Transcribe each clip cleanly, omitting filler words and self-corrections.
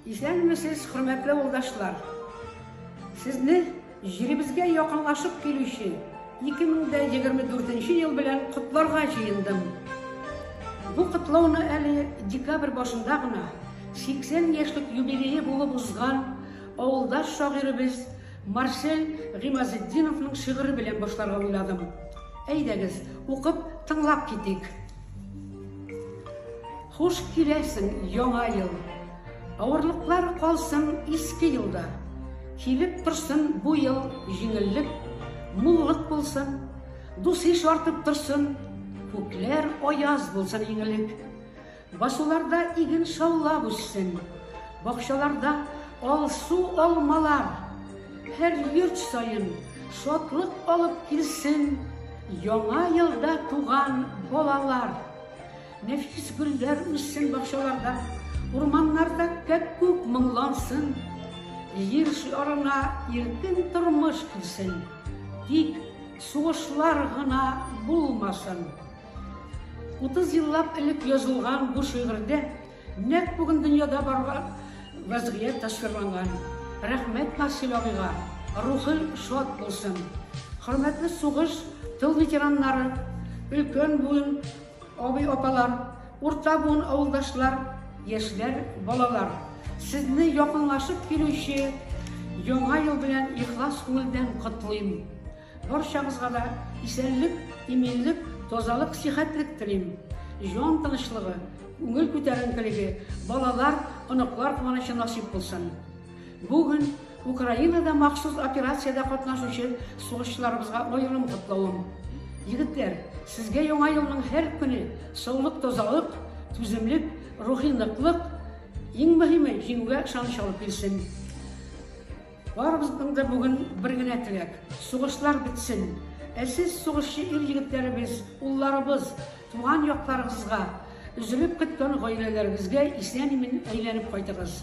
Исәнмесез, хөрмәтле авылдашлар. Сезне җиребезгә якынлашып килүче 2024 ел белән котларга җыендым. Бу котлауны әле декабрь башында гына 80 яшьлек юбилее булып узган авылдаш шагыйребез Марсель Гыймазетдиновның шигыре белән башларга уйладым. Әйдәгез, укып тыңлап китик. Хуш киләсең, яңа ел. Авырлыклар калсын иске елда. Килеп торсын бу ел җиңеллек, муллык булсын. Дус-иш артып торсын, күкләр аяз булсын еңелек. Басуларда иген шаулап үссен. Бакчаларда алсу алмалар. Һәр йорт саен шатлык алып килсен. Яңа елда туган балалар. Нәфис гүлләр үссен бакчаларда. Урманнарда көк моңлансын. Җир шарына иркен тормыш килсен. Тик сугышлар гына булмасын. 30 еллап элек язылган бу шигырьдә нәкъ бүген дөньяда барган вазгыять тасвирланган. Рәхмәт Марсель абыйга, рухы шат булсын. Хөрмәтле сугыш тыл ветераннары, өлкән буын абый-апалар, урта буын авылдашлар, яшьләр, балалар. Сезне якынлашып килүче яңа ел белән ихлас күңелдән котлыйм. Барчагызга да исәнлек, иминлек, тазалык, сихәтлек телим. Җан тынычлыгы, күңел күтәренкелеге, балалар, оныклар куанышы насип булсын. Бүген Украинада махсус операциядә катнашучы сугышчыларыбызга аерым котлавым. Егетләр, сезгә яңа елның һәр көне саулык, тазалык, түземлек, рухи ныклык, иң мөһиме җиңүгә ышаныч алып килсен. Барыбызның да бүген бер генә теләк: сугышлар бетсен. Сез сугышчы ир-егетләребез, улларыбыз, туган якларыгызга, үзелеп киткән гаиләләрегезгә исән-имин әйләнеп кайтыгыз.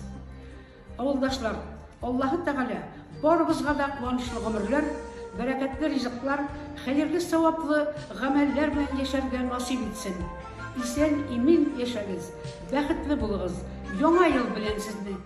Авылдашлар, Аллаһы Тәгалә барыбызга да куанычлы гомерләр, бәрәкәтле ризыклар, хәерле саваплы гамәлләр белән яшәргә насип итсен. Исән-имин яшәгез, бәхетле булыгыз. Яңа ел белән сезне